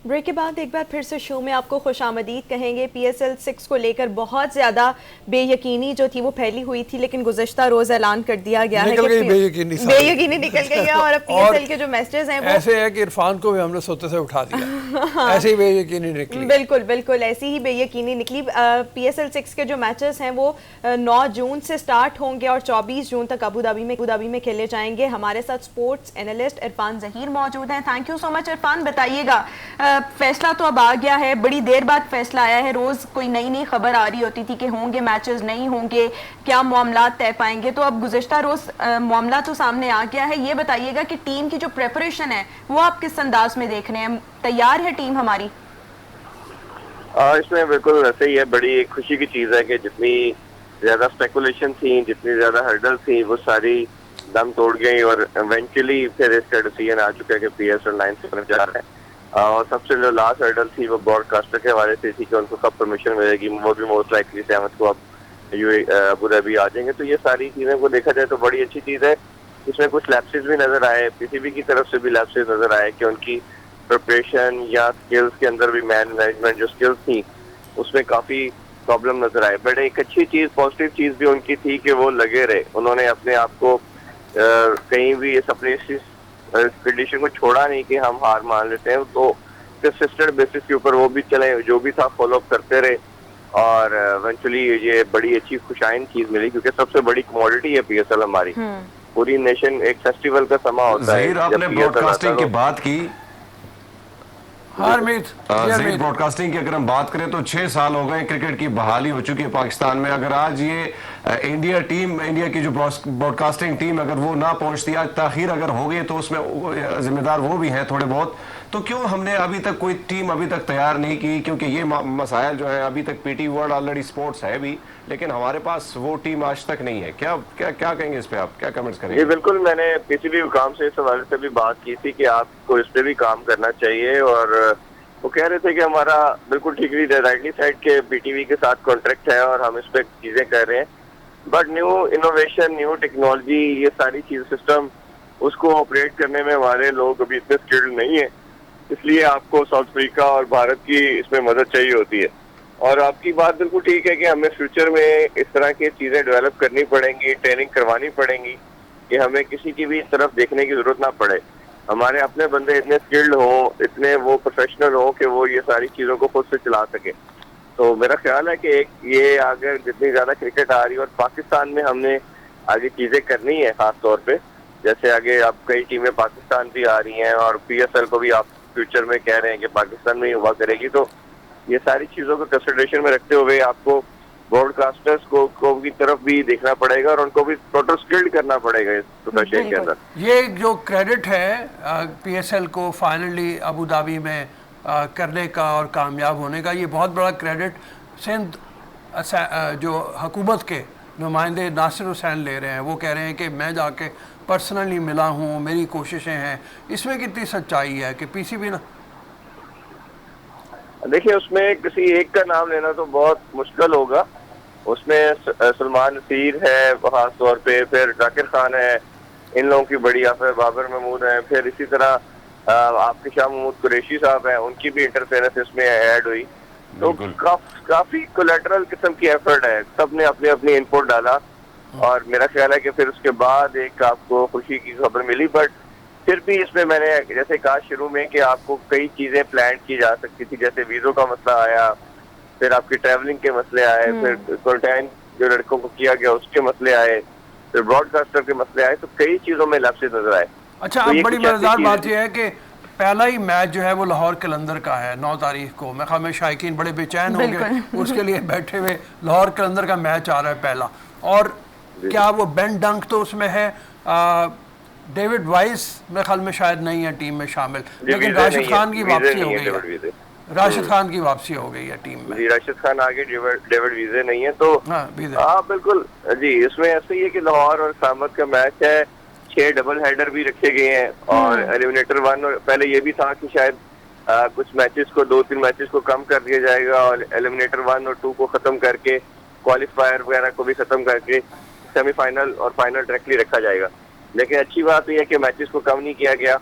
Break के बाद एक बार फिर से शो में आपको खुश आमदीद कहेंगे। PSL 6 को लेकर बहुत ज़्यादा बेयकीनी जो थी वो फैली हुई थी, लेकिन गुज़श्ता रोज़ ऐलान कर दिया गया है कि बेयकीनी निकल गई है और अब PSL के जो मैचेस हैं वो ऐसे है कि इरफान को भी हमने सोते से उठा दिया। ऐसे ही बेयकीनी निकली। बिल्कुल बिल्कुल ऐसी ही बेयकीनी निकली। PSL 6 के जो मैचेस हैं वो 9 जून से स्टार्ट होंगे और 24 जून तक अबू धाबी में खेले जाएंगे। हमारे साथ स्पोर्ट्स एनालिस्ट इरफान ज़हीर मौजूद हैं। Thank you so much Irfan. बताइएगा, फैसला तो अब आ गया है, बड़ी देर बाद फैसला आया है। रोज कोई नई नई खबर आ रही होती थी कि होंगे मैचेस, नहीं होंगे, क्या मामला तय पाएंगे, तो अब गुज़श्ता रोज मामला तो सामने आ गया है। ये बताइएगा कि टीम की जो प्रेपरेशन है वो आप किस अंदाज में देख रहे हैं? तैयार है टीम हमारी? इसमें बिल्कुल ऐसे ही है। बड़ी खुशी की चीज़ है कि जितनी ज़्यादा स्पेकुलेशन थी, जितनी ज़्यादा हर्डल थी, वो सारी दम तोड़ गई और इवेंचुअली फिर इसका डिसीजन आ चुका है कि PSL 9 से होने जा रहा है। और सबसे जो लास्ट हर्डल थी वो ब्रॉडकास्टर के हवाले से थी कि उनको कब परमिशन मिलेगी। वो भी मोस्ट लाइकली सहमत को अब अबू धाबी आ जाएंगे। तो ये सारी चीज़ें को देखा जाए तो बड़ी अच्छी चीज़ है। इसमें कुछ लैप्सेस भी नज़र आए, PCB की तरफ से भी लैप्सेस नज़र आए कि उनकी प्रिपरेशन या स्किल्स के अंदर भी मैनेजमेंट जो स्किल्स थी उसमें काफ़ी प्रॉब्लम नज़र आए। बट एक अच्छी चीज़, पॉजिटिव चीज़ भी उनकी थी कि वो लगे रहे। उन्होंने अपने आप को कहीं भी इस अपनी कंडीशन को छोड़ा नहीं कि हम हार मान लेते हैं। तो कंसिस्टेंट बेसिस के ऊपर वो भी चले, जो भी था फॉलो अप करते रहे और इवेंचुअली ये बड़ी अच्छी खुशाइन चीज मिली, क्योंकि सबसे बड़ी कमोडिटी है PSL हमारी। पूरी नेशन एक फेस्टिवल का समा होता है। आपने ब्रॉडकास्टिंग की बात की, ब्रॉडकास्टिंग की अगर हम बात करें तो 6 साल हो गए, क्रिकेट की बहाली हो चुकी है पाकिस्तान में। अगर आज ये इंडिया की जो ब्रॉडकास्टिंग टीम अगर वो ना पहुंचती, आज ताखीर अगर हो गई तो उसमें जिम्मेदार वो भी हैं थोड़े बहुत। तो क्यों हमने अभी तक कोई टीम अभी तक तैयार नहीं की? क्योंकि ये मसाइल जो है, अभी तक PT वर्ल्ड ऑलरेडी स्पोर्ट्स है भी, लेकिन हमारे पास वो टीम आज तक नहीं है। क्या क्या क्या कहेंगे इस पे, आप क्या कमेंट्स करेंगे? जी बिल्कुल, मैंने PCB हुकाम से इस हवाले से भी बात की थी कि आपको इस पे भी काम करना चाहिए। और वो कह रहे थे कि हमारा बिल्कुल ठीक राइटली साइड के BTV के साथ कॉन्ट्रैक्ट है और हम इस पे चीजें कर रहे हैं। But new innovation, new technology, ये सारी चीज सिस्टम उसको ऑपरेट करने में हमारे लोग अभी इतने स्किल्ड नहीं है। इसलिए आपको साउथ अफ्रीका और भारत की इसमें मदद चाहिए होती है। और आपकी बात बिल्कुल ठीक है कि हमें फ्यूचर में इस तरह की चीजें डेवलप करनी पड़ेंगी, ट्रेनिंग करवानी पड़ेंगी कि हमें किसी की भी तरफ देखने की जरूरत ना पड़े। हमारे अपने बंदे इतने स्किल्ड हों, इतने वो प्रोफेशनल हों कि वो ये सारी चीज़ों को खुद से चला सके। तो मेरा ख्याल है कि एक ये आगे जितनी ज़्यादा क्रिकेट आ रही है और पाकिस्तान में हमने आगे चीज़ें करनी है, ख़ास तौर पे जैसे आगे अब कई टीमें पाकिस्तान भी आ रही हैं और PSL को भी आप फ्यूचर में कह रहे हैं कि पाकिस्तान में ही हुआ करेगी। तो ये सारी चीज़ों को कंसिडरेशन में रखते हुए आपको ब्रॉडकास्टर्स को की तरफ भी देखना पड़ेगा और उनको भी टोटल स्किल्ड करना पड़ेगा इस प्रोफेशन के अंदर। ये जो क्रेडिट है PSL को फाइनली अबू धाबी में करने का और कामयाब होने का, ये बहुत बड़ा क्रेडिट सिंध जो हुकूमत के नुमाइंदे नासिर हुसैन ले रहे हैं। वो कह रहे हैं कि मैं जाके पर्सनली मिला हूँ, मेरी कोशिशें हैं। इसमें कितनी सच्चाई है कि PCB ना? देखिए, उसमें किसी एक का नाम लेना तो बहुत मुश्किल होगा। उसमें सलमान नसीर है खास तौर पे, फिर जाकिर खान है, इन लोगों की बड़ी आफर, बाबर महमूद है, फिर इसी तरह आपके शाह महमूद कुरैशी साहब हैं, उनकी भी इंटरफेरेंस इसमें ऐड हुई। तो काफी कोलैटरल किस्म की एफर्ट है, सबने अपनी अपनी इनपुट डाला और मेरा ख्याल है कि फिर उसके बाद एक आपको खुशी की खबर मिली। बट फिर भी इसमें मैंने जैसे कहा शुरू में कि आपको कई चीजें प्लान की जा सकती थी, जैसे वीजों का मसला आया, फिर आपकी ट्रैवलिंग के मसले आए, फिर क्वारंटाइन जो लड़कों को किया गया उसके मसले आए, फिर ब्रॉडकास्टर के मसले आए। तो कई चीजों में लैप्सेस नजर आए। अच्छा, अब बड़ी मजेदार बात यह है कि पहला ही मैच जो है वो लाहौर कलंदर का है 9 तारीख को। मैं ख्याल में शायकीन बड़े बेचैन होंगे उसके लिए बैठे हुए। लाहौर कलंदर का मैच आ रहा है पहला, और क्या वो बेन डंक तो उसमें है, डेविड वाइस मेरे ख्याल में शायद नहीं है टीम में शामिल, लेकिन राशिद खान की वापसी हो गई है। राशिद खान की वापसी हो गई है टीम में। जी, राशिद खान आगे, डेविड वीजे नहीं है। तो हाँ बिल्कुल जी, इसमें ऐसे ही है कि लाहौर और सामत का मैच है, 6 डबल हेडर भी रखे गए हैं और एलिमिनेटर 1, और पहले ये भी था कि शायद कुछ मैचेस को 2-3 मैचेस को कम कर दिया जाएगा और एलिमिनेटर 1 और 2 को खत्म करके क्वालिफायर वगैरह को भी खत्म करके सेमीफाइनल और फाइनल डायरेक्टली रखा जाएगा। लेकिन अच्छी बात यह है कि मैचेस को कम नहीं किया गया,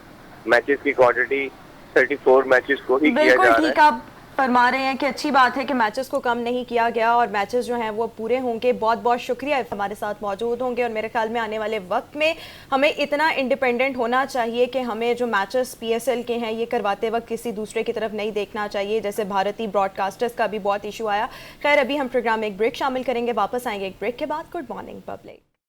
मैचेस की क्वांटिटी 34 मैचेस को ही किया जा बिल्कुल रहा है। ठीक आप फरमा रहे हैं कि अच्छी बात है कि मैचेस को कम नहीं किया गया और मैचेस जो हैं वो पूरे होंगे। बहुत बहुत शुक्रिया, हमारे साथ मौजूद होंगे और मेरे ख्याल में आने वाले वक्त में हमें इतना इंडिपेंडेंट होना चाहिए कि हमें जो मैचेस PSL के हैं ये करवाते वक्त किसी दूसरे की तरफ नहीं देखना चाहिए, जैसे भारतीय ब्रॉडकास्टर्स का भी बहुत इशू आया। खैर अभी हम प्रोग्राम में एक ब्रेक शामिल करेंगे, वापस आएंगे एक ब्रेक के बाद। Good morning public.